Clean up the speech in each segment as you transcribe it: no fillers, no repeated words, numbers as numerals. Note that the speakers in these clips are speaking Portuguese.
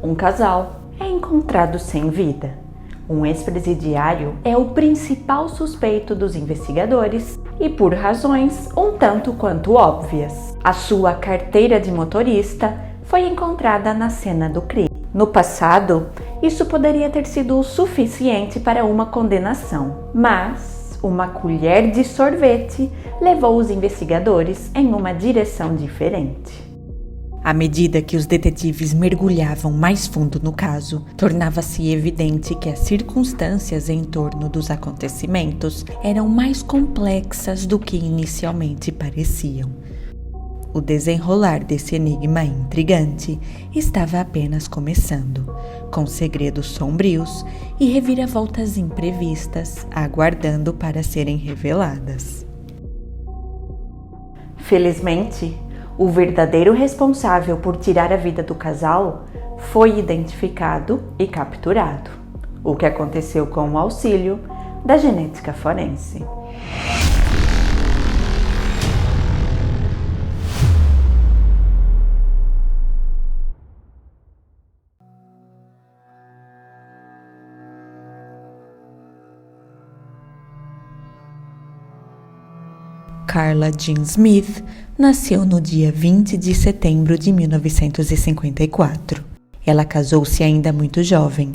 Um casal é encontrado sem vida. Um ex-presidiário é o principal suspeito dos investigadores e por razões um tanto quanto óbvias. A sua carteira de motorista foi encontrada na cena do crime. No passado, isso poderia ter sido o suficiente para uma condenação, mas uma colher de sorvete levou os investigadores em uma direção diferente. À medida que os detetives mergulhavam mais fundo no caso, tornava-se evidente que as circunstâncias em torno dos acontecimentos eram mais complexas do que inicialmente pareciam. O desenrolar desse enigma intrigante estava apenas começando, com segredos sombrios e reviravoltas imprevistas aguardando para serem reveladas. Felizmente, o verdadeiro responsável por tirar a vida do casal foi identificado e capturado, o que aconteceu com o auxílio da genética forense. Carla Jean Smith nasceu no dia 20 de setembro de 1954. Ela casou-se ainda muito jovem.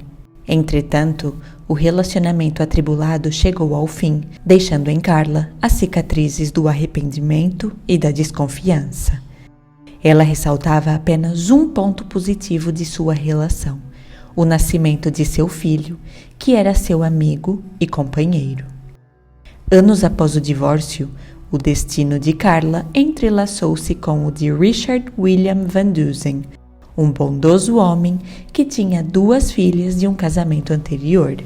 Entretanto, o relacionamento atribulado chegou ao fim, deixando em Carla as cicatrizes do arrependimento e da desconfiança. Ela ressaltava apenas um ponto positivo de sua relação: o nascimento de seu filho, que era seu amigo e companheiro. Anos após o divórcio, o destino de Carla entrelaçou-se com o de Richard William Van Dusen, um bondoso homem que tinha 2 filhas de um casamento anterior.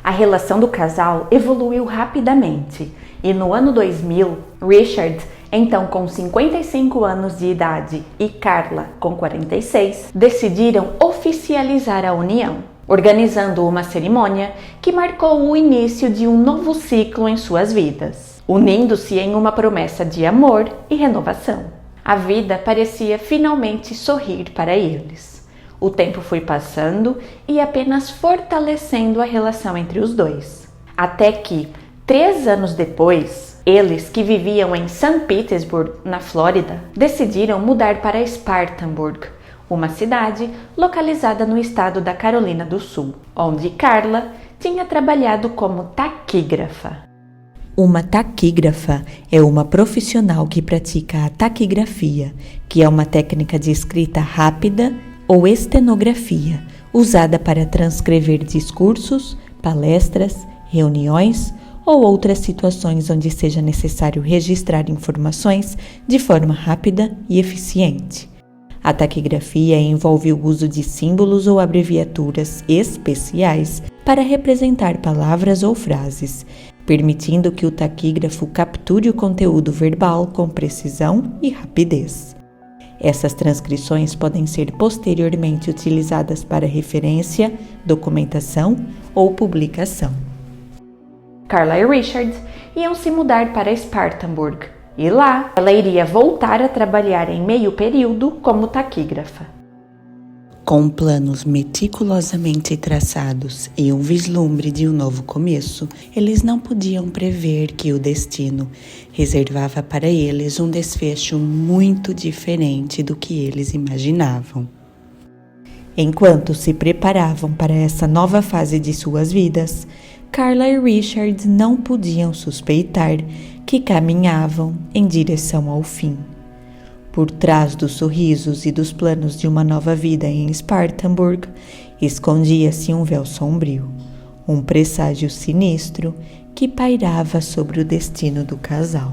A relação do casal evoluiu rapidamente e no ano 2000, Richard, então com 55 anos de idade, e Carla, com 46, decidiram oficializar a união, organizando uma cerimônia que marcou o início de um novo ciclo em suas vidas, unindo-se em uma promessa de amor e renovação. A vida parecia finalmente sorrir para eles. O tempo foi passando e apenas fortalecendo a relação entre os dois. Até que, 3 anos depois, eles, que viviam em St. Petersburg, na Flórida, decidiram mudar para Spartanburg, uma cidade localizada no estado da Carolina do Sul, onde Carla tinha trabalhado como taquígrafa. Uma taquígrafa é uma profissional que pratica a taquigrafia, que é uma técnica de escrita rápida ou estenografia, usada para transcrever discursos, palestras, reuniões ou outras situações onde seja necessário registrar informações de forma rápida e eficiente. A taquigrafia envolve o uso de símbolos ou abreviaturas especiais para representar palavras ou frases, permitindo que o taquígrafo capture o conteúdo verbal com precisão e rapidez. Essas transcrições podem ser posteriormente utilizadas para referência, documentação ou publicação. Carla e Richard iam se mudar para Spartanburg e lá ela iria voltar a trabalhar em meio período como taquígrafa. Com planos meticulosamente traçados e um vislumbre de um novo começo, eles não podiam prever que o destino reservava para eles um desfecho muito diferente do que eles imaginavam. Enquanto se preparavam para essa nova fase de suas vidas, Carla e Richard não podiam suspeitar que caminhavam em direção ao fim. Por trás dos sorrisos e dos planos de uma nova vida em Spartanburg, escondia-se um véu sombrio, um presságio sinistro que pairava sobre o destino do casal.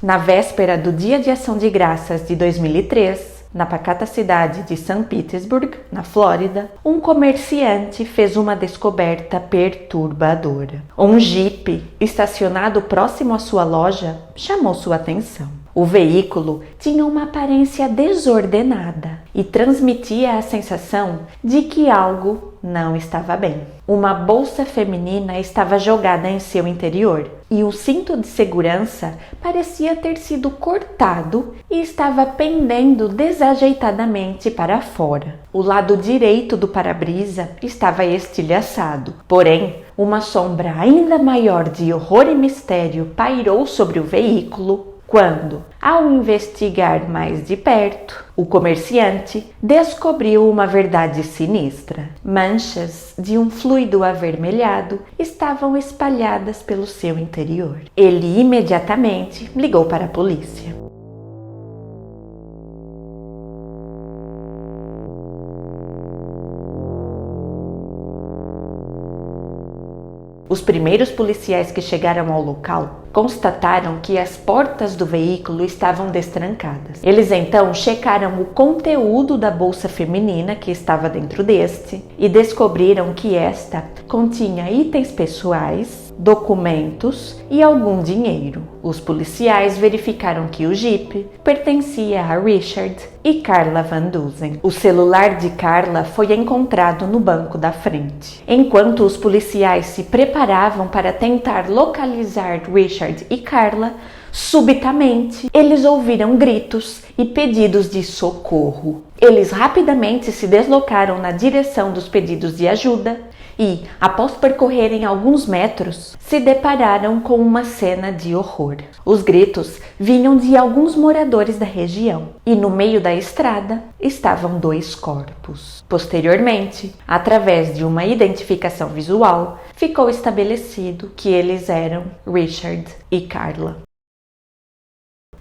Na véspera do Dia de Ação de Graças de 2003, na pacata cidade de St. Petersburg, na Flórida, um comerciante fez uma descoberta perturbadora. Um jipe estacionado próximo à sua loja chamou sua atenção. O veículo tinha uma aparência desordenada e transmitia a sensação de que algo não estava bem. Uma bolsa feminina estava jogada em seu interior e o cinto de segurança parecia ter sido cortado e estava pendendo desajeitadamente para fora. O lado direito do para-brisa estava estilhaçado, porém, uma sombra ainda maior de horror e mistério pairou sobre o veículo quando, ao investigar mais de perto, o comerciante descobriu uma verdade sinistra. Manchas de um fluido avermelhado estavam espalhadas pelo seu interior. Ele imediatamente ligou para a polícia. Os primeiros policiais que chegaram ao local constataram que as portas do veículo estavam destrancadas. Eles então checaram o conteúdo da bolsa feminina que estava dentro deste e descobriram que esta continha itens pessoais, documentos e algum dinheiro. Os policiais verificaram que o Jeep pertencia a Richard e Carla Van Dusen. O celular de Carla foi encontrado no banco da frente. Enquanto os policiais se preparavam para tentar localizar Richard e Carla, subitamente eles ouviram gritos e pedidos de socorro. Eles rapidamente se deslocaram na direção dos pedidos de ajuda e, após percorrerem alguns metros, se depararam com uma cena de horror. Os gritos vinham de alguns moradores da região e no meio da estrada estavam 2 corpos. Posteriormente, através de uma identificação visual, ficou estabelecido que eles eram Richard e Carla.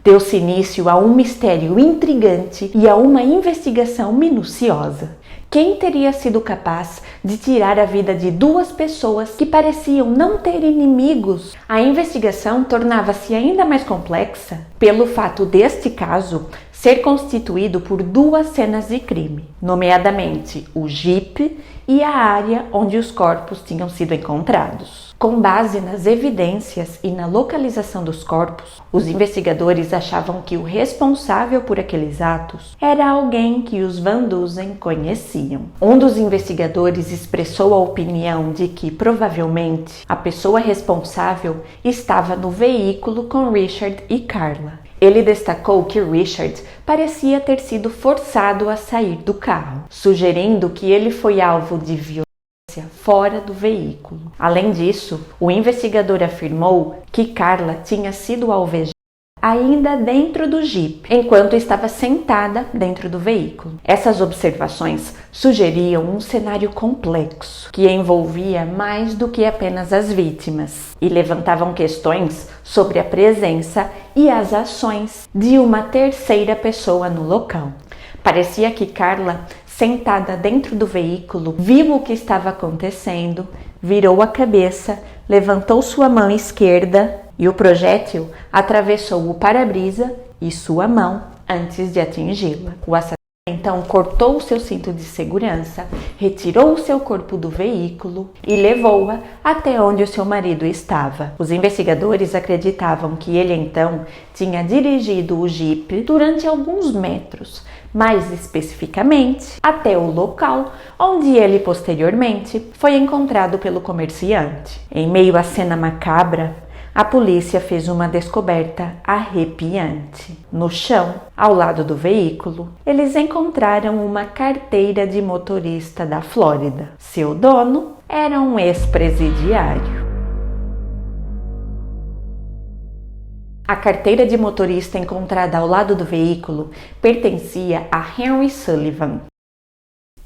Deu-se início a um mistério intrigante e a uma investigação minuciosa. Quem teria sido capaz de tirar a vida de 2 pessoas que pareciam não ter inimigos? A investigação tornava-se ainda mais complexa pelo fato deste caso ser constituído por 2 cenas de crime, nomeadamente o Jeep e a área onde os corpos tinham sido encontrados. Com base nas evidências e na localização dos corpos, os investigadores achavam que o responsável por aqueles atos era alguém que os Van Dusen conheciam. Um dos investigadores expressou a opinião de que, provavelmente, a pessoa responsável estava no veículo com Richard e Carla. Ele destacou que Richard parecia ter sido forçado a sair do carro, sugerindo que ele foi alvo de violência fora do veículo. Além disso, o investigador afirmou que Carla tinha sido alvejada ainda dentro do Jeep, enquanto estava sentada dentro do veículo. Essas observações sugeriam um cenário complexo, que envolvia mais do que apenas as vítimas, e levantavam questões sobre a presença e as ações de uma terceira pessoa no local. Parecia que Carla, sentada dentro do veículo, viu o que estava acontecendo, virou a cabeça, levantou sua mão esquerda e o projétil atravessou o para-brisa e sua mão antes de atingi-la. O assassino então cortou o seu cinto de segurança, retirou o seu corpo do veículo e levou-a até onde o seu marido estava. Os investigadores acreditavam que ele então tinha dirigido o Jeep durante alguns metros, mais especificamente até o local onde ele posteriormente foi encontrado pelo comerciante. Em meio à cena macabra, a polícia fez uma descoberta arrepiante. No chão, ao lado do veículo, eles encontraram uma carteira de motorista da Flórida. Seu dono era um ex-presidiário. A carteira de motorista encontrada ao lado do veículo pertencia a Henry Sullivan.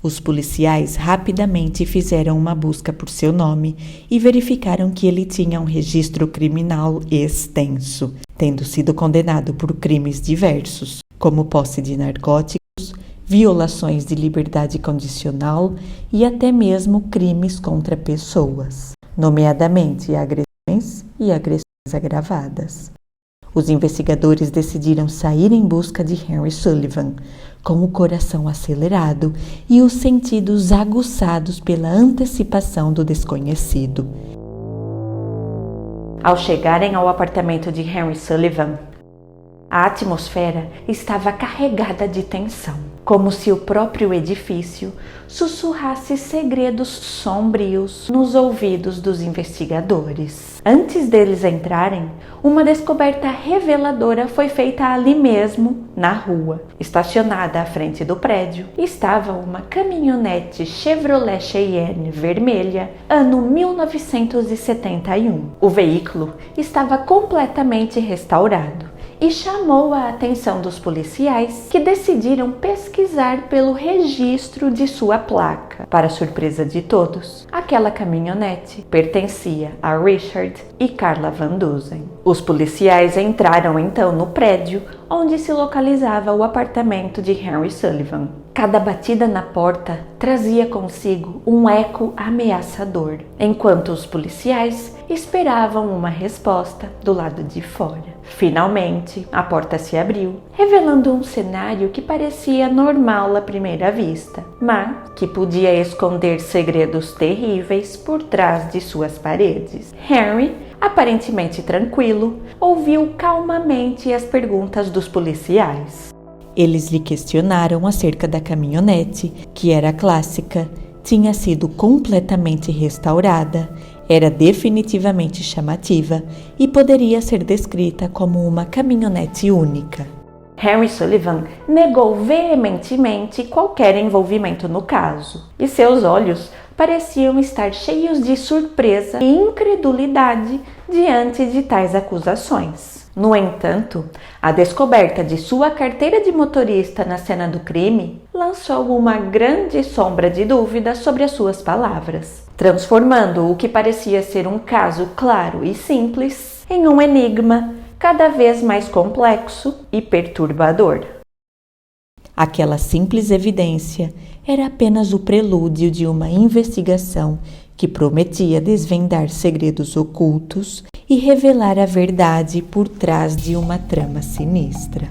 Os policiais rapidamente fizeram uma busca por seu nome e verificaram que ele tinha um registro criminal extenso, tendo sido condenado por crimes diversos, como posse de narcóticos, violações de liberdade condicional e até mesmo crimes contra pessoas, nomeadamente agressões e agressões agravadas. Os investigadores decidiram sair em busca de Henry Sullivan, com o coração acelerado e os sentidos aguçados pela antecipação do desconhecido. Ao chegarem ao apartamento de Henry Sullivan, A atmosfera estava carregada de tensão, como se o próprio edifício sussurrasse segredos sombrios nos ouvidos dos investigadores. Antes deles entrarem, uma descoberta reveladora foi feita ali mesmo, na rua. Estacionada à frente do prédio, estava uma caminhonete Chevrolet Cheyenne vermelha, ano 1971. O veículo estava completamente restaurado e chamou a atenção dos policiais, que decidiram pesquisar pelo registro de sua placa. Para surpresa de todos, aquela caminhonete pertencia a Richard e Carla Van Dusen. Os policiais entraram então no prédio onde se localizava o apartamento de Henry Sullivan. Cada batida na porta trazia consigo um eco ameaçador, enquanto os policiais esperavam uma resposta do lado de fora. Finalmente, a porta se abriu, revelando um cenário que parecia normal à primeira vista, mas que podia esconder segredos terríveis por trás de suas paredes. Henry, aparentemente tranquilo, ouviu calmamente as perguntas dos policiais. Eles lhe questionaram acerca da caminhonete, que era clássica, tinha sido completamente restaurada, era definitivamente chamativa e poderia ser descrita como uma caminhonete única. Henry Sullivan negou veementemente qualquer envolvimento no caso, e seus olhos pareciam estar cheios de surpresa e incredulidade diante de tais acusações. No entanto, a descoberta de sua carteira de motorista na cena do crime lançou uma grande sombra de dúvida sobre as suas palavras, transformando o que parecia ser um caso claro e simples em um enigma cada vez mais complexo e perturbador. Aquela simples evidência era apenas o prelúdio de uma investigação que prometia desvendar segredos ocultos e revelar a verdade por trás de uma trama sinistra.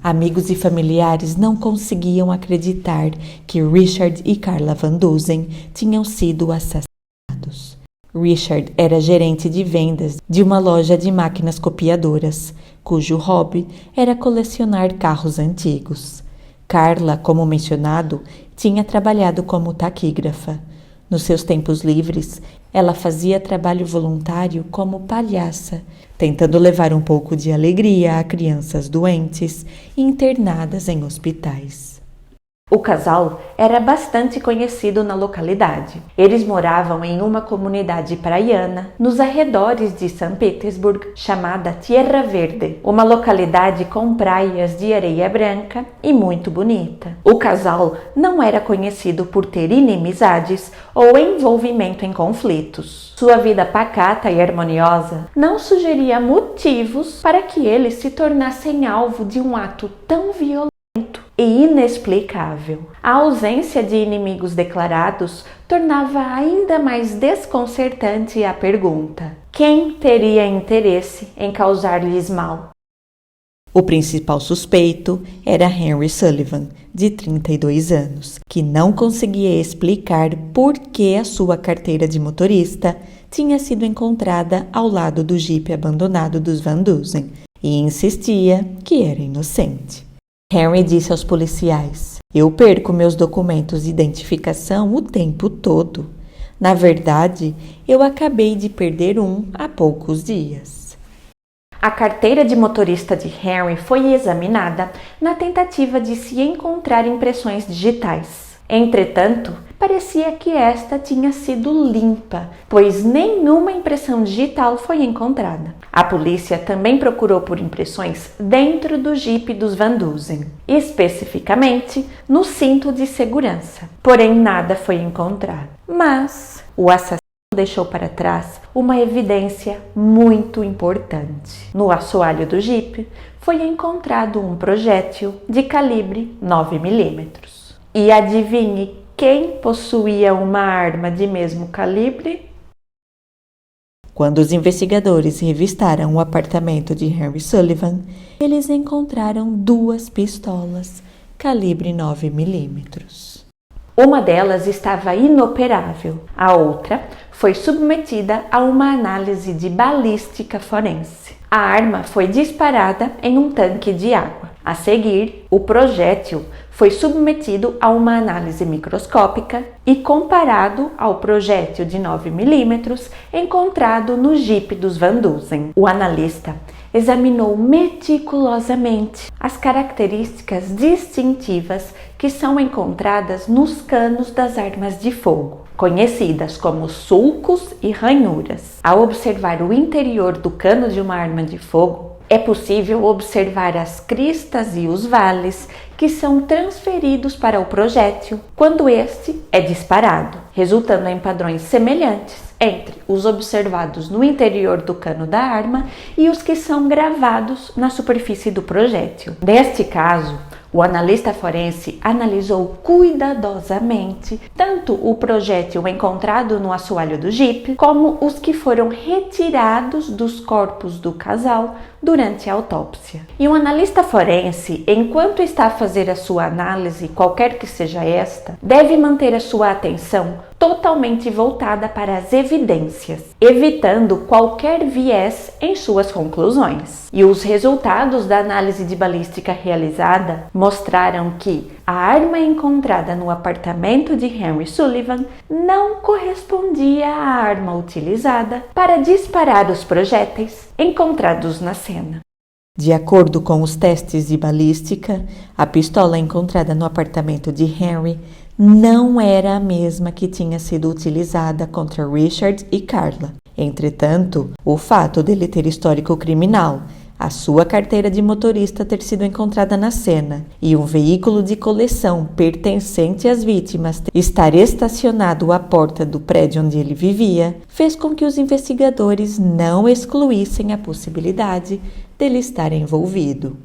Amigos e familiares não conseguiam acreditar que Richard e Carla Van Dusen tinham sido assassinados. Richard era gerente de vendas de uma loja de máquinas copiadoras, cujo hobby era colecionar carros antigos. Carla, como mencionado, tinha trabalhado como taquígrafa. Nos seus tempos livres, ela fazia trabalho voluntário como palhaça, tentando levar um pouco de alegria a crianças doentes e internadas em hospitais. O casal era bastante conhecido na localidade. Eles moravam em uma comunidade praiana nos arredores de São Petersburgo chamada Tierra Verde, uma localidade com praias de areia branca e muito bonita. O casal não era conhecido por ter inimizades ou envolvimento em conflitos. Sua vida pacata e harmoniosa não sugeria motivos para que eles se tornassem alvo de um ato tão violento e inexplicável. A ausência de inimigos declarados tornava ainda mais desconcertante a pergunta: quem teria interesse em causar-lhes mal? O principal suspeito era Henry Sullivan, de 32 anos, que não conseguia explicar por que a sua carteira de motorista tinha sido encontrada ao lado do jipe abandonado dos Van Dusen e insistia que era inocente. Henry disse aos policiais: "Eu perco meus documentos de identificação o tempo todo. Na verdade, eu acabei de perder um há poucos dias." A carteira de motorista de Henry foi examinada na tentativa de se encontrar impressões digitais. Entretanto, parecia que esta tinha sido limpa, pois nenhuma impressão digital foi encontrada. A polícia também procurou por impressões dentro do jipe dos Van Dusen, especificamente no cinto de segurança. Porém, nada foi encontrado. Mas o assassino deixou para trás uma evidência muito importante. No assoalho do jipe foi encontrado um projétil de calibre 9mm. E adivinhe quem possuía uma arma de mesmo calibre? Quando os investigadores revistaram o apartamento de Henry Sullivan, eles encontraram 2 pistolas calibre 9mm. Uma delas estava inoperável, a outra foi submetida a uma análise de balística forense. A arma foi disparada em um tanque de água. A seguir, o projétil foi submetido a uma análise microscópica e comparado ao projétil de 9 mm encontrado no Jeep dos Van Dusen. O analista examinou meticulosamente as características distintivas que são encontradas nos canos das armas de fogo, conhecidas como sulcos e ranhuras. Ao observar o interior do cano de uma arma de fogo, é possível observar as cristas e os vales que são transferidos para o projétil quando este é disparado, resultando em padrões semelhantes entre os observados no interior do cano da arma e os que são gravados na superfície do projétil. Neste caso, o analista forense analisou cuidadosamente tanto o projétil encontrado no assoalho do Jeep, como os que foram retirados dos corpos do casal durante a autópsia. E um analista forense, enquanto está a fazer a sua análise, qualquer que seja esta, deve manter a sua atenção totalmente voltada para as evidências, evitando qualquer viés em suas conclusões. E os resultados da análise de balística realizada mostraram que a arma encontrada no apartamento de Henry Sullivan não correspondia à arma utilizada para disparar os projéteis encontrados na cena. De acordo com os testes de balística, a pistola encontrada no apartamento de Henry não era a mesma que tinha sido utilizada contra Richard e Carla. Entretanto, o fato dele ter histórico criminal, a sua carteira de motorista ter sido encontrada na cena e um veículo de coleção pertencente às vítimas estar estacionado à porta do prédio onde ele vivia, fez com que os investigadores não excluíssem a possibilidade dele estar envolvido.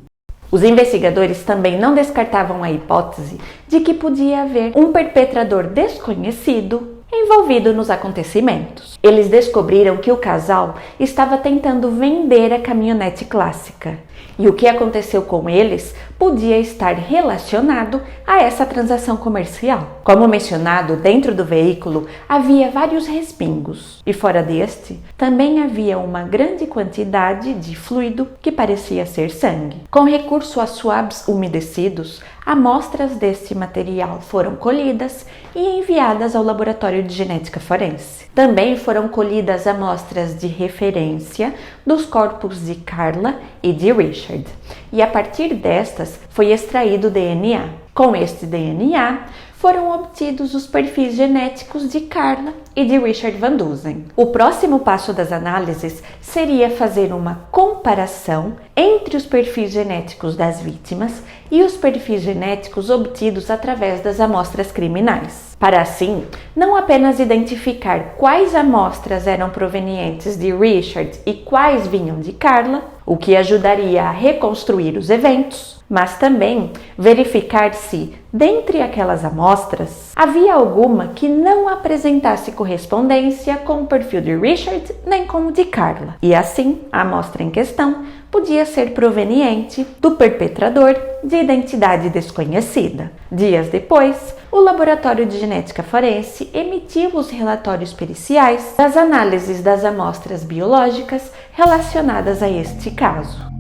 Os investigadores também não descartavam a hipótese de que podia haver um perpetrador desconhecido envolvido nos acontecimentos. Eles descobriram que o casal estava tentando vender a caminhonete clássica e o que aconteceu com eles podia estar relacionado a essa transação comercial. Como mencionado, dentro do veículo havia vários respingos e fora deste também havia uma grande quantidade de fluido que parecia ser sangue. Com recurso a swabs umedecidos, amostras deste material foram colhidas e enviadas ao laboratório de genética forense. Também foram colhidas amostras de referência dos corpos de Carla e de Richard, e a partir destas foi extraído DNA. Com este DNA, foram obtidos os perfis genéticos de Carla e de Richard Van Dusen. O próximo passo das análises seria fazer uma comparação entre os perfis genéticos das vítimas e os perfis genéticos obtidos através das amostras criminais, para assim não apenas identificar quais amostras eram provenientes de Richard e quais vinham de Carla, o que ajudaria a reconstruir os eventos, mas também verificar se, dentre aquelas amostras, havia alguma que não apresentasse correspondência com o perfil de Richard nem com o de Carla. E assim, a amostra em questão podia ser proveniente do perpetrador de identidade desconhecida. Dias depois, o Laboratório de Genética Forense emitiu os relatórios periciais das análises das amostras biológicas relacionadas a este caso.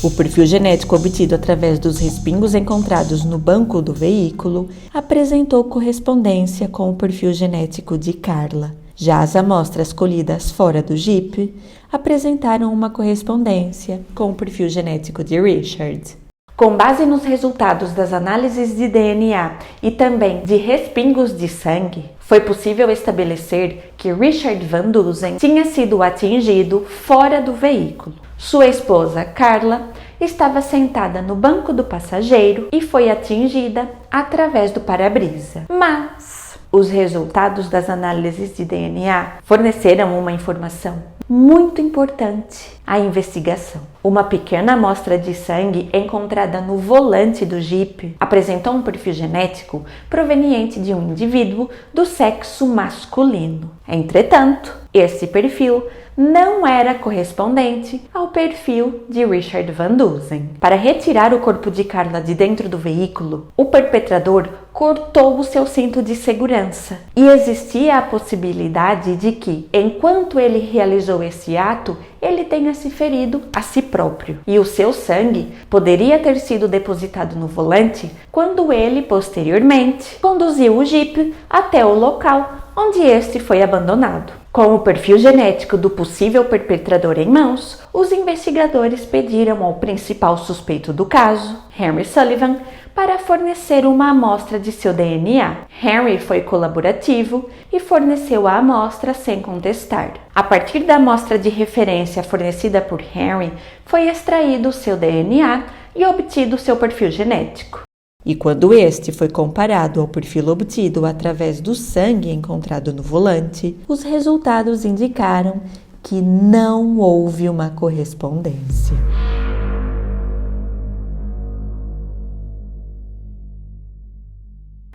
O perfil genético obtido através dos respingos encontrados no banco do veículo apresentou correspondência com o perfil genético de Carla. Já as amostras colhidas fora do Jeep apresentaram uma correspondência com o perfil genético de Richard. Com base nos resultados das análises de DNA e também de respingos de sangue, foi possível estabelecer que Richard Van Dusen tinha sido atingido fora do veículo. Sua esposa, Carla, estava sentada no banco do passageiro e foi atingida através do para-brisa. Mas os resultados das análises de DNA forneceram uma informação muito importante à investigação. Uma pequena amostra de sangue encontrada no volante do Jeep apresentou um perfil genético proveniente de um indivíduo do sexo masculino. Entretanto, esse perfil não era correspondente ao perfil de Richard Van Dusen. Para retirar o corpo de Carla de dentro do veículo, o perpetrador cortou o seu cinto de segurança e existia a possibilidade de que, enquanto ele realizou esse ato, ele tenha se ferido a si próprio e o seu sangue poderia ter sido depositado no volante quando ele, posteriormente, conduziu o Jeep até o local onde este foi abandonado. Com o perfil genético do possível perpetrador em mãos, os investigadores pediram ao principal suspeito do caso, Henry Sullivan, para fornecer uma amostra de seu DNA. Henry foi colaborativo e forneceu a amostra sem contestar. A partir da amostra de referência fornecida por Henry, foi extraído o seu DNA e obtido seu perfil genético. E quando este foi comparado ao perfil obtido através do sangue encontrado no volante, os resultados indicaram que não houve uma correspondência.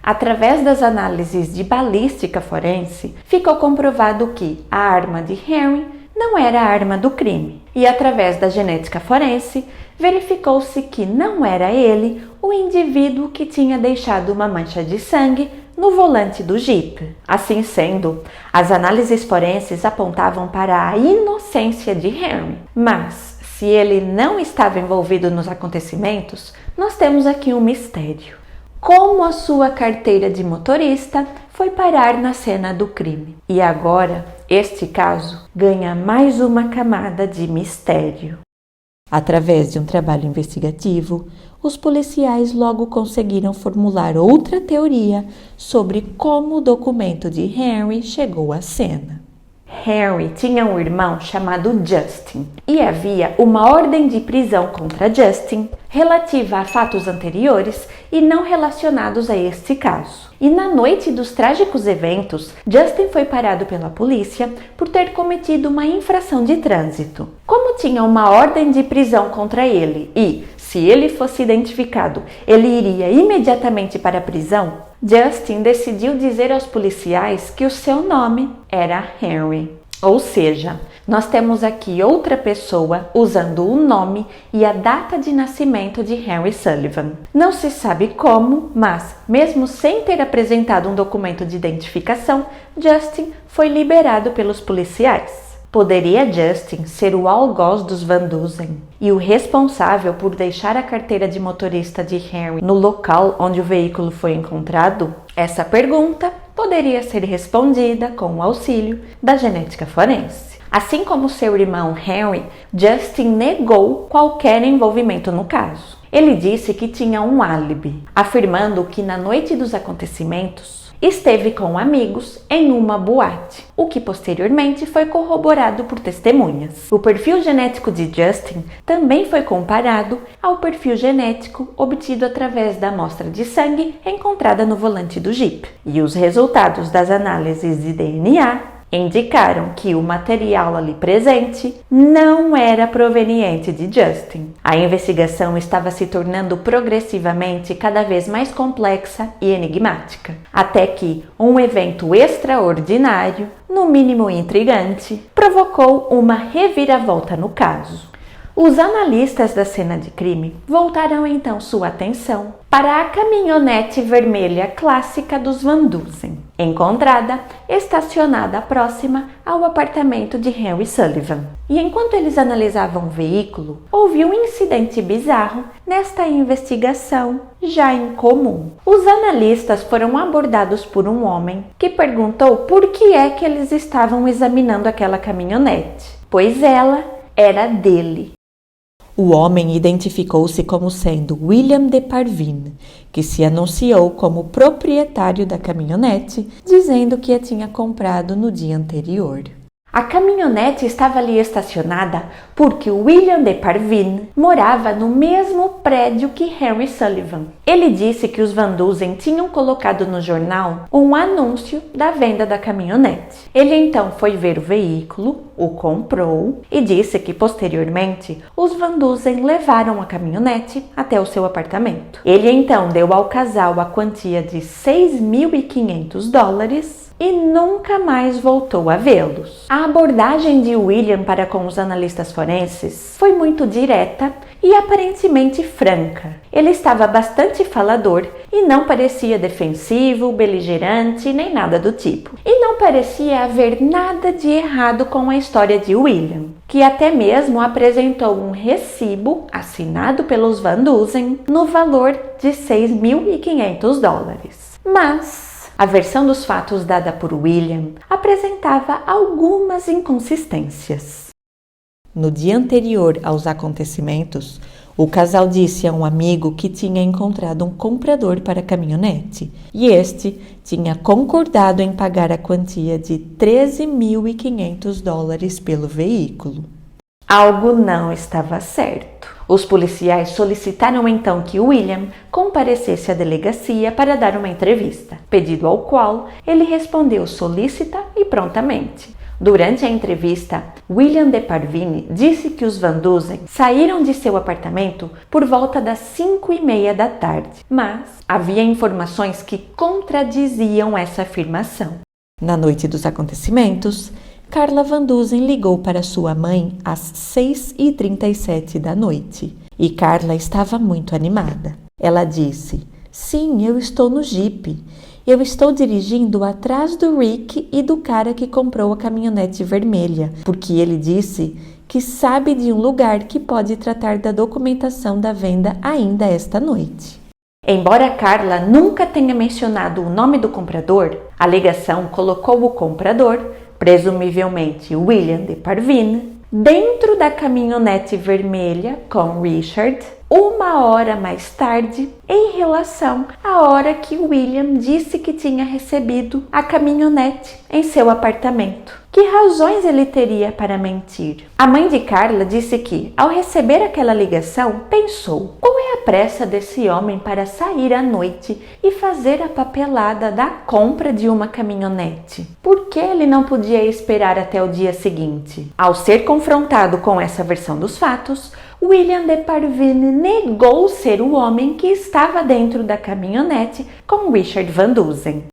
Através das análises de balística forense, ficou comprovado que a arma de Henry não era a arma do crime. E através da genética forense, verificou-se que não era ele o indivíduo que tinha deixado uma mancha de sangue no volante do Jeep. Assim sendo, as análises forenses apontavam para a inocência de Henry. Mas, se ele não estava envolvido nos acontecimentos, nós temos aqui um mistério. Como a sua carteira de motorista foi parar na cena do crime? E agora, este caso ganha mais uma camada de mistério. Através de um trabalho investigativo, os policiais logo conseguiram formular outra teoria sobre como o documento de Henry chegou à cena. Henry tinha um irmão chamado Justin e havia uma ordem de prisão contra Justin relativa a fatos anteriores e não relacionados a este caso. E na noite dos trágicos eventos, Justin foi parado pela polícia por ter cometido uma infração de trânsito. Como tinha uma ordem de prisão contra ele e, se ele fosse identificado, ele iria imediatamente para a prisão, Justin decidiu dizer aos policiais que o seu nome era Henry. Ou seja, nós temos aqui outra pessoa usando o nome e a data de nascimento de Henry Sullivan. Não se sabe como, mas, mesmo sem ter apresentado um documento de identificação, Justin foi liberado pelos policiais. Poderia Justin ser o algoz dos Van Dusen e o responsável por deixar a carteira de motorista de Henry no local onde o veículo foi encontrado? Essa pergunta poderia ser respondida com o auxílio da genética forense. Assim como seu irmão Henry, Justin negou qualquer envolvimento no caso. Ele disse que tinha um álibi, afirmando que na noite dos acontecimentos esteve com amigos em uma boate, o que posteriormente foi corroborado por testemunhas. O perfil genético de Justin também foi comparado ao perfil genético obtido através da amostra de sangue encontrada no volante do Jeep. E os resultados das análises de DNA indicaram que o material ali presente não era proveniente de Justin. A investigação estava se tornando progressivamente cada vez mais complexa e enigmática, até que um evento extraordinário, no mínimo intrigante, provocou uma reviravolta no caso. Os analistas da cena de crime voltaram então sua atenção para a caminhonete vermelha clássica dos Van Dusen, encontrada estacionada próxima ao apartamento de Henry Sullivan. E enquanto eles analisavam o veículo, houve um incidente bizarro nesta investigação já incomum. Os analistas foram abordados por um homem que perguntou por que é que eles estavam examinando aquela caminhonete, pois ela era dele. O homem identificou-se como sendo William de Parvin, que se anunciou como proprietário da caminhonete, dizendo que a tinha comprado no dia anterior. A caminhonete estava ali estacionada porque William de Parvin morava no mesmo prédio que Henry Sullivan. Ele disse que os Van Dusen tinham colocado no jornal um anúncio da venda da caminhonete. Ele então foi ver o veículo, o comprou e disse que posteriormente os Van Dusen levaram a caminhonete até o seu apartamento. Ele então deu ao casal a quantia de $6.500 e nunca mais voltou a vê-los. A abordagem de William para com os analistas forenses foi muito direta e aparentemente franca. Ele estava bastante falador e não parecia defensivo, beligerante, nem nada do tipo. E não parecia haver nada de errado com a história de William, que até mesmo apresentou um recibo assinado pelos Van Dusen no valor de $6.500. Mas a versão dos fatos dada por William apresentava algumas inconsistências. No dia anterior aos acontecimentos, o casal disse a um amigo que tinha encontrado um comprador para a caminhonete e este tinha concordado em pagar a quantia de $13.500 pelo veículo. Algo não estava certo. Os policiais solicitaram então que William comparecesse à delegacia para dar uma entrevista, pedido ao qual ele respondeu solícita e prontamente. Durante a entrevista, William de Parvini disse que os Van Dusen saíram de seu apartamento por volta das 5:30 da tarde, mas havia informações que contradiziam essa afirmação. Na noite dos acontecimentos, Carla Van Dusen ligou para sua mãe às 6:37 da noite e Carla estava muito animada. Ela disse: "Sim, eu estou no Jeep. Eu estou dirigindo atrás do Rick e do cara que comprou a caminhonete vermelha, porque ele disse que sabe de um lugar que pode tratar da documentação da venda ainda esta noite." Embora Carla nunca tenha mencionado o nome do comprador, a alegação colocou o comprador, presumivelmente William de Parvini, dentro da caminhonete vermelha com Richard 1 hora mais tarde, em relação à hora que William disse que tinha recebido a caminhonete em seu apartamento. Que razões ele teria para mentir? A mãe de Carla disse que, ao receber aquela ligação, pensou: qual é a pressa desse homem para sair à noite e fazer a papelada da compra de uma caminhonete? Por que ele não podia esperar até o dia seguinte? Ao ser confrontado com essa versão dos fatos, William de Parvini negou ser o homem que estava dentro da caminhonete com Richard Van Dusen.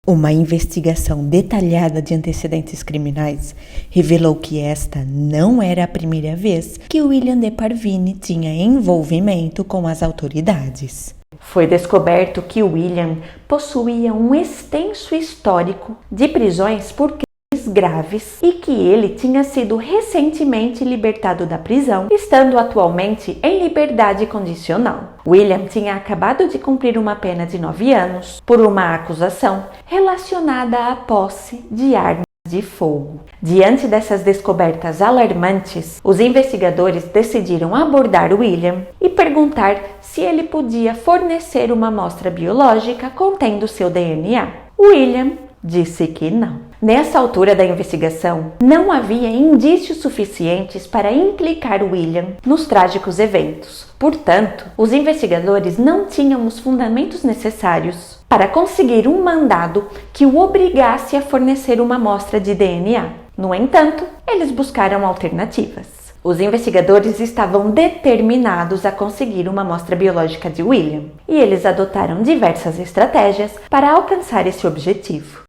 Uma investigação detalhada de antecedentes criminais revelou que esta não era a primeira vez que William de Parvini tinha envolvimento com as autoridades. Foi descoberto que William possuía um extenso histórico de prisões por crimes graves e que ele tinha sido recentemente libertado da prisão, estando atualmente em liberdade condicional. William tinha acabado de cumprir uma pena de 9 anos por uma acusação relacionada à posse de armas de fogo. Diante dessas descobertas alarmantes, os investigadores decidiram abordar William e perguntar se ele podia fornecer uma amostra biológica contendo seu DNA. William disse que não. Nessa altura da investigação, não havia indícios suficientes para implicar William nos trágicos eventos. Portanto, os investigadores não tinham os fundamentos necessários para conseguir um mandado que o obrigasse a fornecer uma amostra de DNA. No entanto, eles buscaram alternativas. Os investigadores estavam determinados a conseguir uma amostra biológica de William, e eles adotaram diversas estratégias para alcançar esse objetivo.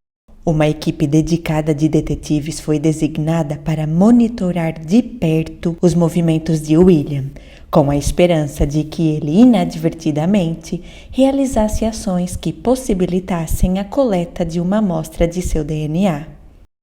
Uma equipe dedicada de detetives foi designada para monitorar de perto os movimentos de William, com a esperança de que ele inadvertidamente realizasse ações que possibilitassem a coleta de uma amostra de seu DNA.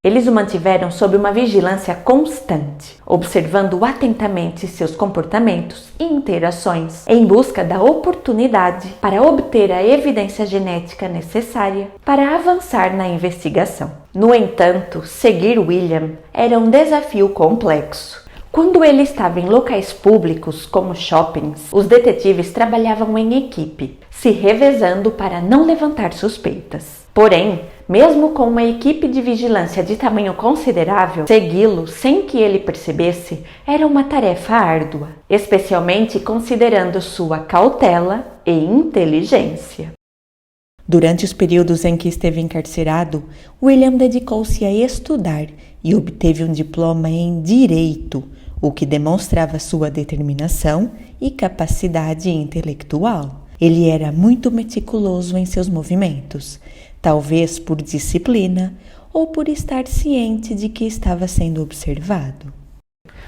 Eles o mantiveram sob uma vigilância constante, observando atentamente seus comportamentos e interações, em busca da oportunidade para obter a evidência genética necessária para avançar na investigação. No entanto, seguir William era um desafio complexo. Quando ele estava em locais públicos, como shoppings, os detetives trabalhavam em equipe, se revezando para não levantar suspeitas. Porém, mesmo com uma equipe de vigilância de tamanho considerável, segui-lo sem que ele percebesse era uma tarefa árdua, especialmente considerando sua cautela e inteligência. Durante os períodos em que esteve encarcerado, William dedicou-se a estudar e obteve um diploma em Direito, o que demonstrava sua determinação e capacidade intelectual. Ele era muito meticuloso em seus movimentos, talvez por disciplina ou por estar ciente de que estava sendo observado.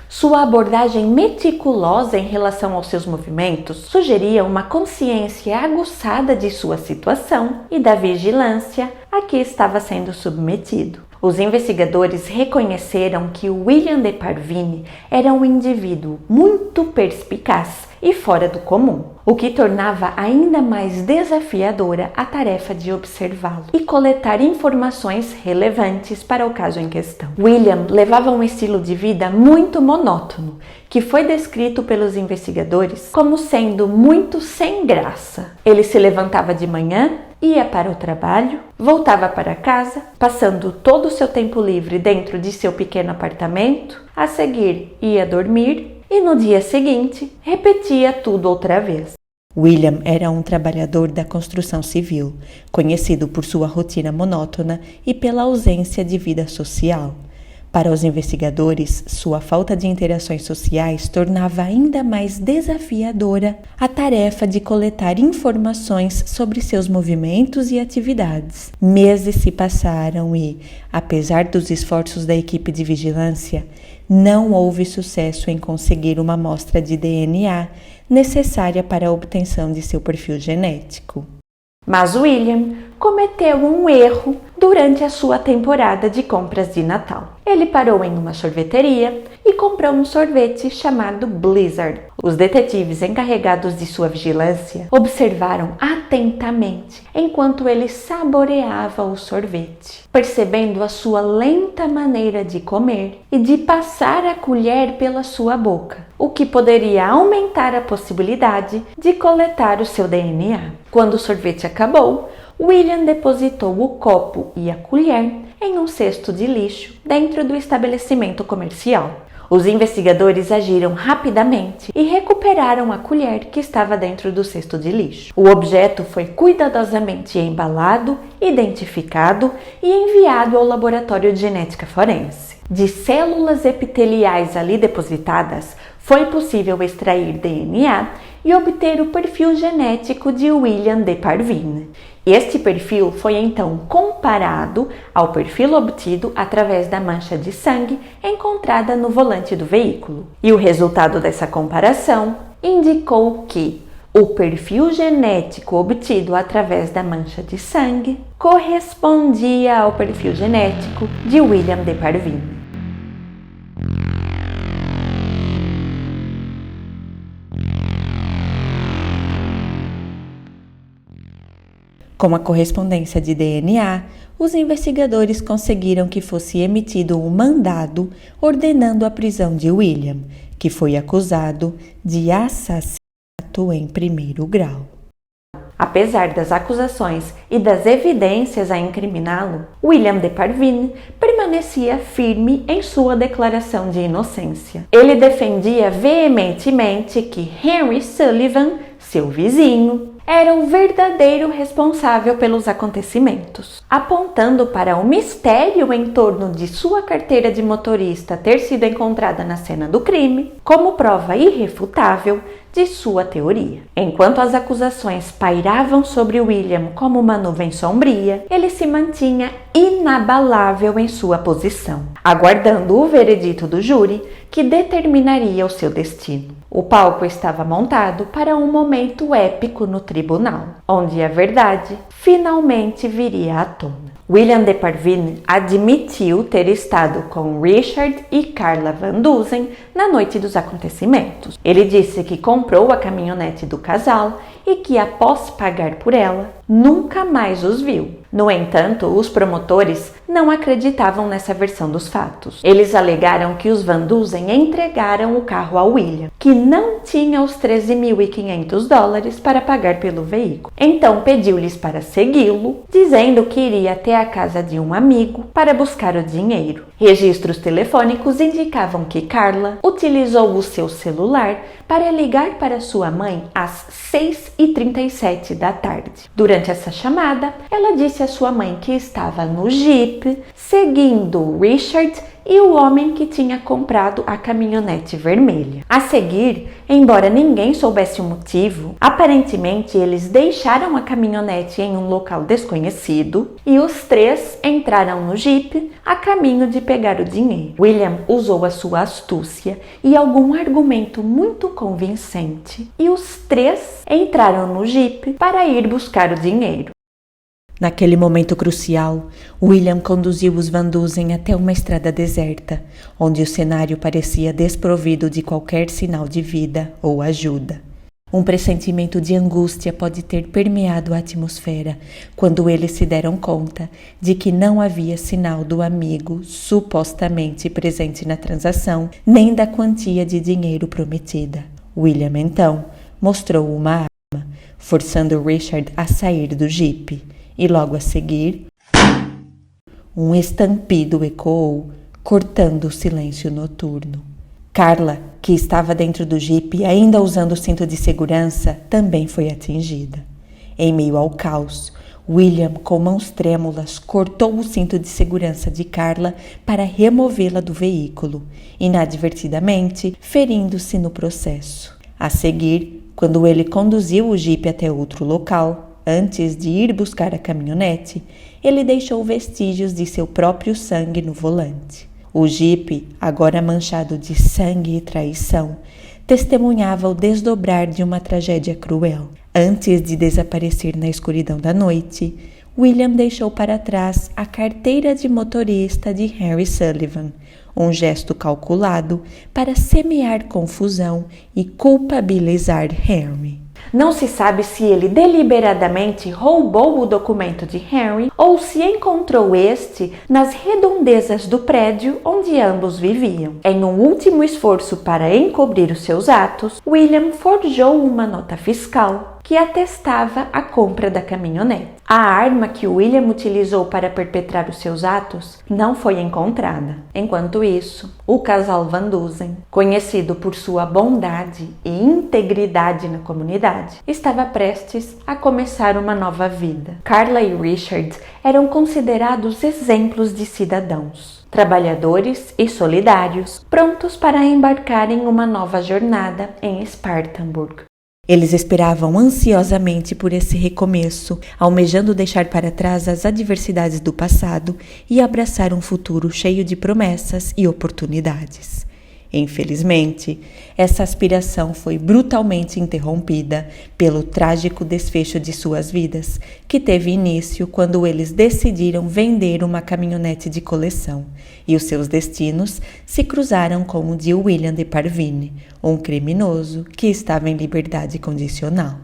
Sua abordagem meticulosa em relação aos seus movimentos sugeria uma consciência aguçada de sua situação e da vigilância a que estava sendo submetido. Os investigadores reconheceram que William de Parvine era um indivíduo muito perspicaz e fora do comum, o que tornava ainda mais desafiadora a tarefa de observá-lo e coletar informações relevantes para o caso em questão. William levava um estilo de vida muito monótono, que foi descrito pelos investigadores como sendo muito sem graça. Ele se levantava de manhã, ia para o trabalho, voltava para casa, passando todo o seu tempo livre dentro de seu pequeno apartamento, a seguir ia dormir e no dia seguinte repetia tudo outra vez. William era um trabalhador da construção civil, conhecido por sua rotina monótona e pela ausência de vida social. Para os investigadores, sua falta de interações sociais tornava ainda mais desafiadora a tarefa de coletar informações sobre seus movimentos e atividades. Meses se passaram e, apesar dos esforços da equipe de vigilância, não houve sucesso em conseguir uma amostra de DNA necessária para a obtenção de seu perfil genético. Mas William cometeu um erro durante a sua temporada de compras de Natal. Ele parou em uma sorveteria e comprou um sorvete chamado Blizzard. Os detetives encarregados de sua vigilância observaram atentamente enquanto ele saboreava o sorvete, percebendo a sua lenta maneira de comer e de passar a colher pela sua boca, o que poderia aumentar a possibilidade de coletar o seu DNA. Quando o sorvete acabou, William depositou o copo e a colher em um cesto de lixo dentro do estabelecimento comercial. Os investigadores agiram rapidamente e recuperaram a colher que estava dentro do cesto de lixo. O objeto foi cuidadosamente embalado, identificado e enviado ao laboratório de genética forense. De células epiteliais ali depositadas, foi possível extrair DNA e obter o perfil genético de William de Parvine. Este perfil foi então comparado ao perfil obtido através da mancha de sangue encontrada no volante do veículo. E o resultado dessa comparação indicou que o perfil genético obtido através da mancha de sangue correspondia ao perfil genético de William de Parvine. Com a correspondência de DNA, os investigadores conseguiram que fosse emitido um mandado ordenando a prisão de William, que foi acusado de assassinato em primeiro grau. Apesar das acusações e das evidências a incriminá-lo, William de Parvine permanecia firme em sua declaração de inocência. Ele defendia veementemente que Henry Sullivan, seu vizinho, era o verdadeiro responsável pelos acontecimentos, apontando para o mistério em torno de sua carteira de motorista ter sido encontrada na cena do crime como prova irrefutável de sua teoria. Enquanto as acusações pairavam sobre William como uma nuvem sombria, ele se mantinha inabalável em sua posição, aguardando o veredito do júri que determinaria o seu destino. O palco estava montado para um momento épico no tribunal, onde a verdade finalmente viria à tona. William de Parvine admitiu ter estado com Richard e Carla Van Dusen na noite dos acontecimentos. Ele disse que comprou a caminhonete do casal e que, após pagar por ela, nunca mais os viu. No entanto, os promotores não acreditavam nessa versão dos fatos. Eles alegaram que os Van Dusen entregaram o carro a William, que não tinha os $13.500 para pagar pelo veículo. Então pediu-lhes para segui-lo, dizendo que iria até a casa de um amigo para buscar o dinheiro. Registros telefônicos indicavam que Carla utilizou o seu celular para ligar para sua mãe às 6h37 da tarde. Durante essa chamada, ela disse a sua mãe, que estava no Jeep, seguindo Richard e o homem que tinha comprado a caminhonete vermelha. A seguir, embora ninguém soubesse o motivo, aparentemente eles deixaram a caminhonete em um local desconhecido e os três entraram no Jeep a caminho de pegar o dinheiro. William usou a sua astúcia e algum argumento muito convincente e os três entraram no Jeep para ir buscar o dinheiro. Naquele momento crucial, William conduziu os Van Dusen até uma estrada deserta, onde o cenário parecia desprovido de qualquer sinal de vida ou ajuda. Um pressentimento de angústia pode ter permeado a atmosfera quando eles se deram conta de que não havia sinal do amigo supostamente presente na transação, nem da quantia de dinheiro prometida. William, então, mostrou uma arma, forçando Richard a sair do Jeep. E logo a seguir, um estampido ecoou, cortando o silêncio noturno. Carla, que estava dentro do Jeep ainda usando o cinto de segurança, também foi atingida. Em meio ao caos, William, com mãos trêmulas, cortou o cinto de segurança de Carla para removê-la do veículo, inadvertidamente ferindo-se no processo. A seguir, quando ele conduziu o Jeep até outro local, antes de ir buscar a caminhonete, ele deixou vestígios de seu próprio sangue no volante. O Jeep, agora manchado de sangue e traição, testemunhava o desdobrar de uma tragédia cruel. Antes de desaparecer na escuridão da noite, William deixou para trás a carteira de motorista de Harry Sullivan, um gesto calculado para semear confusão e culpabilizar Harry. Não se sabe se ele deliberadamente roubou o documento de Henry ou se encontrou este nas redondezas do prédio onde ambos viviam. Em um último esforço para encobrir os seus atos, William forjou uma nota fiscal que atestava a compra da caminhonete. A arma que William utilizou para perpetrar os seus atos não foi encontrada. Enquanto isso, o casal Van Dusen, conhecido por sua bondade e integridade na comunidade, estava prestes a começar uma nova vida. Carla e Richard eram considerados exemplos de cidadãos, trabalhadores e solidários, prontos para embarcar em uma nova jornada em Spartanburg. Eles esperavam ansiosamente por esse recomeço, almejando deixar para trás as adversidades do passado e abraçar um futuro cheio de promessas e oportunidades. Infelizmente, essa aspiração foi brutalmente interrompida pelo trágico desfecho de suas vidas, que teve início quando eles decidiram vender uma caminhonete de coleção, e os seus destinos se cruzaram com o de William de Parvine, um criminoso que estava em liberdade condicional.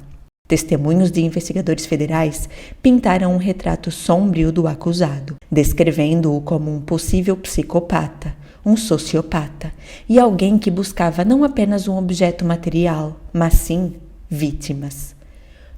Testemunhos de investigadores federais pintaram um retrato sombrio do acusado, descrevendo-o como um possível psicopata, um sociopata e alguém que buscava não apenas um objeto material, mas sim vítimas.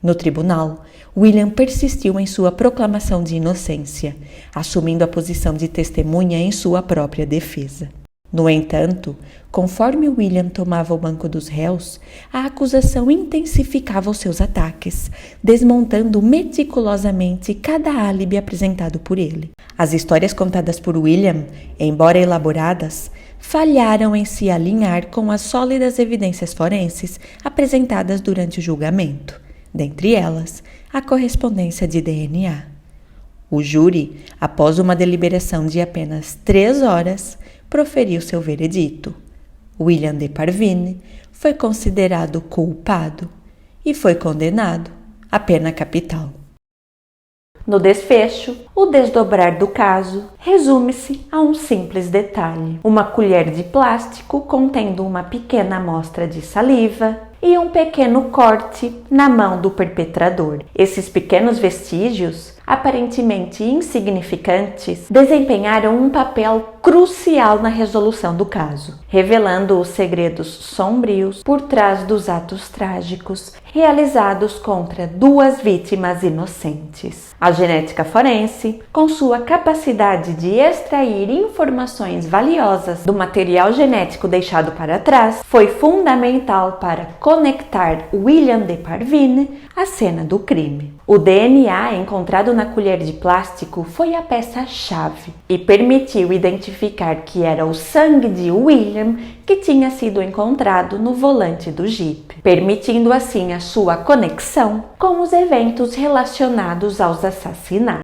No tribunal, William persistiu em sua proclamação de inocência, assumindo a posição de testemunha em sua própria defesa. No entanto, conforme William tomava o banco dos réus, a acusação intensificava os seus ataques, desmontando meticulosamente cada álibi apresentado por ele. As histórias contadas por William, embora elaboradas, falharam em se alinhar com as sólidas evidências forenses apresentadas durante o julgamento, dentre elas, a correspondência de DNA. O júri, após uma deliberação de apenas 3 horas, proferiu seu veredito. William de Parvine foi considerado culpado e foi condenado à pena capital. No desfecho, o desdobrar do caso resume-se a um simples detalhe: uma colher de plástico contendo uma pequena amostra de saliva e um pequeno corte na mão do perpetrador. Esses pequenos vestígios, aparentemente insignificantes, desempenharam um papel crucial na resolução do caso, revelando os segredos sombrios por trás dos atos trágicos realizados contra 2 vítimas inocentes. A genética forense, com sua capacidade de extrair informações valiosas do material genético deixado para trás, foi fundamental para conectar William de Parvine à cena do crime. O DNA encontrado achado na colher de plástico foi a peça-chave e permitiu identificar que era o sangue de William que tinha sido encontrado no volante do Jeep, permitindo assim a sua conexão com os eventos relacionados aos assassinatos,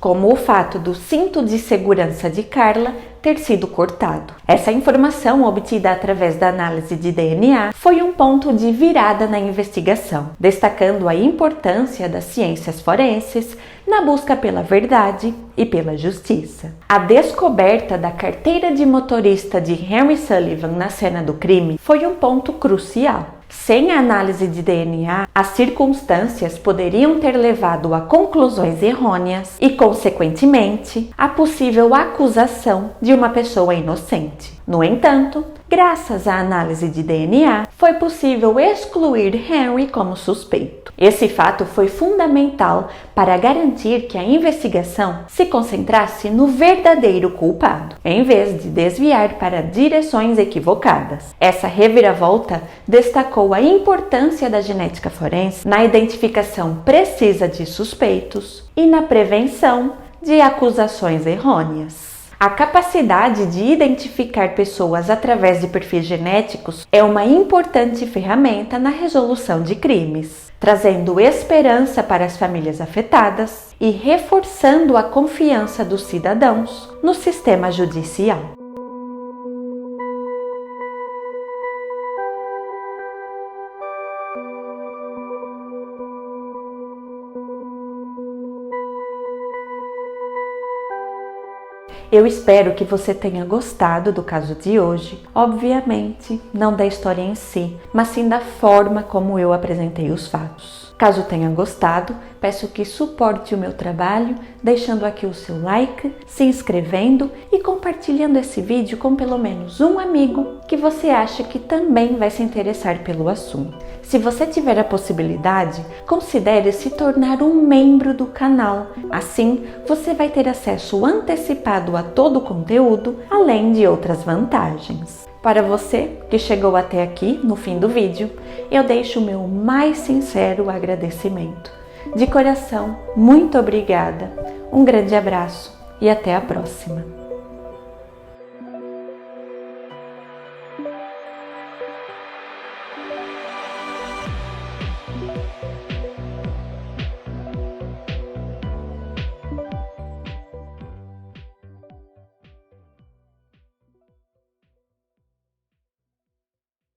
como o fato do cinto de segurança de Carla ter sido cortado. Essa informação, obtida através da análise de DNA, foi um ponto de virada na investigação, destacando a importância das ciências forenses na busca pela verdade e pela justiça. A descoberta da carteira de motorista de Henry Sullivan na cena do crime foi um ponto crucial. Sem a análise de DNA, as circunstâncias poderiam ter levado a conclusões errôneas e, consequentemente, a possível acusação de uma pessoa inocente. No entanto, graças à análise de DNA, foi possível excluir Henry como suspeito. Esse fato foi fundamental para garantir que a investigação se concentrasse no verdadeiro culpado, em vez de desviar para direções equivocadas. Essa reviravolta destacou a importância da genética forense na identificação precisa de suspeitos e na prevenção de acusações errôneas. A capacidade de identificar pessoas através de perfis genéticos é uma importante ferramenta na resolução de crimes, trazendo esperança para as famílias afetadas e reforçando a confiança dos cidadãos no sistema judicial. Eu espero que você tenha gostado do caso de hoje. Obviamente, não da história em si, mas sim da forma como eu apresentei os fatos. Caso tenha gostado, peço que suporte o meu trabalho, deixando aqui o seu like, se inscrevendo e compartilhando esse vídeo com pelo menos um amigo que você acha que também vai se interessar pelo assunto. Se você tiver a possibilidade, considere se tornar um membro do canal. Assim, você vai ter acesso antecipado a todo o conteúdo, além de outras vantagens. Para você que chegou até aqui no fim do vídeo, eu deixo o meu mais sincero agradecimento. De coração, muito obrigada, um grande abraço e até a próxima.